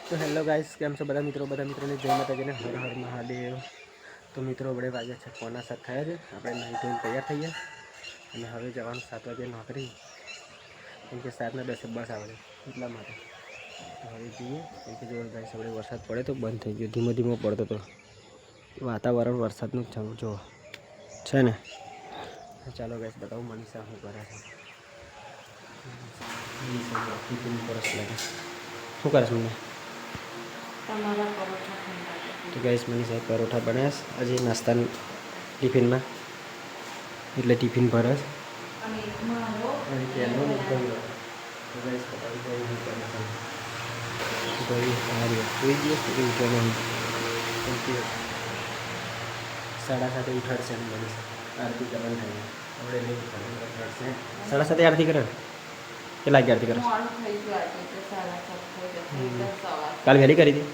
તો hello guys, કેમ છો બધા મિત્રોને જય માતાજીને હર હર મહાદેવ। તો મિત્રો આપણે વાગ્યા છે 6:45 થયા છે। આપણે નાહી ધોઈને તૈયાર થઈએ અને હવે જવાનું 7 વાગે નોકરી, કેમ કે 7:10 બસ આવે એટલા માટે। તો હવે જઈએ, કેમ કે જો ગાઈસ આપણે વરસાદ પડે તો બંધ થઈ ગયો, ધીમો ધીમો પડતો તો વાતાવરણ વરસાદનું જ જો છે ને। ચાલો ગાઈસ બતાવું મનીષા શું કરે છે। શું કરે છે મને? તો ગાઈસ મનીષા પરોઠા બનાવ્યા આજે નાસ્તાની ટિફિનમાં, એટલે ટિફિન ભરે છે અને તેનો ભાઈ 7:30 ઉઠાડશે એમ મનીષા, આરતી કરવાની થાય આપણે નહીં ઉઠાડશે। 7:30 આરતી કરે? કેટલા વાગે આરતી કરે? કાલ વહેલી કરી હતી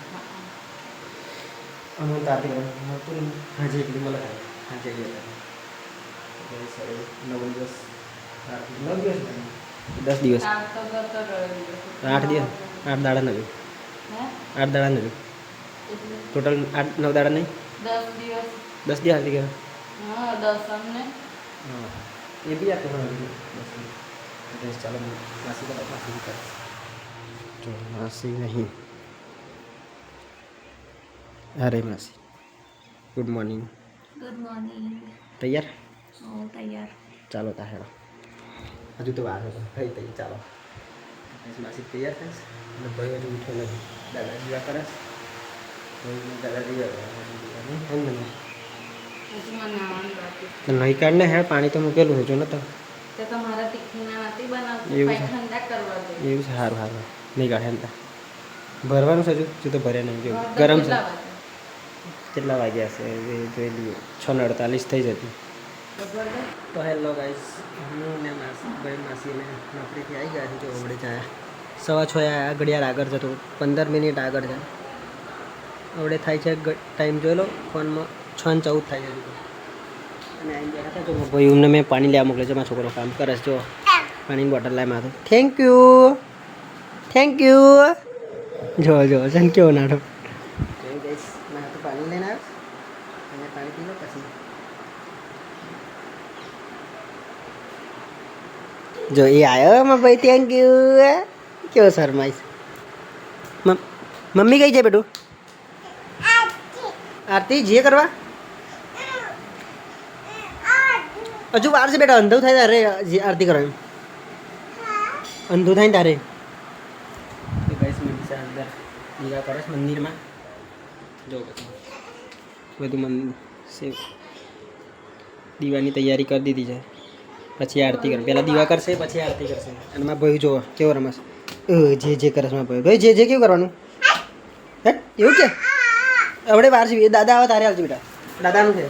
અમે તો આરતી કરવાનું હાજે એકલી મળે હાજે 9 દિવસ આરતી 9 દિવસ 10 દિવસ 8 દિવસ 8 દાડા નથી 8 દાડા નથી ટોટલ 8-9 દાડા નહીં 10 દિવસ આરતી કરે। हाँ ये भी आपको चलो मासी का मासी कर जो मासी नहीं अरे मासी गुड मॉर्निंग तैयार तैयार ચાલો તાહેડો હજુ તો વાર હતો થઈ તઈ ચાલો માસી તૈયાર થઈશ અને ભાઈ હજુ ઉઠ્યો નથી દાદા દીવા કરે દાદા દીવા નહીં કાઢને હે પાણી તો મૂકેલું છે જો ને તો એવું છે સારું સારું નહીં કાઢે એમ ભરવાનું છે હજુ તો ભરે નહીં જો ગરમ છે કેટલા વાગ્યા હશે એ જોઈ લઈએ 6:48 થઈ જતી। તો હેલો ગાઈસ, હું ને માસીને નોકરીથી આવી ગયા છે જો હમણાં જ આવ્યા 6:15 આવ્યા, ઘડિયાળ આગળ જતો 15 મિનિટ આગળ છે હમણાં થાય છે ટાઈમ જોઈ લો ફોનમાં 6:14 થાય છે અને આવી ગયા હતા જો ભાઈ એમને મેં પાણી લેવા મોકલે છે, મારો છોકરો કામ કરે છે જો પાણીની બોટલ લાવી માથું થેન્ક યુ જો જો છે ને કેવો નાટો ગાઈસ મેં હાથું પાણી લઈને આવ્યો અને પાણી પી લો પછી જો એ આવ્યો માં ભાઈ થેન્ક યુ કેવો શરમાઈશ। મમ્મી કઈ છે બેટું? આરતી જે કરવા હજુ વાર છે બેટા, અંધો થાય તારે જે આરતી કરવાની અંધો થાય ને તારે અંદર દીવા કરે છે મંદિરમાં જો બધું દીવાની તૈયારી કરી દીધી છે, પછી આરતી કરે પહેલાં દીવા કરશે પછી આરતી કરશે। અને મારા ભાઈ જોવો કેવો રમસ જે કરે છે મારા ભાઈ જે કેવું કરવાનું હે એવું છે? હવે વાર છે દાદા આવે તારે આવશે બેટા, દાદાનું છે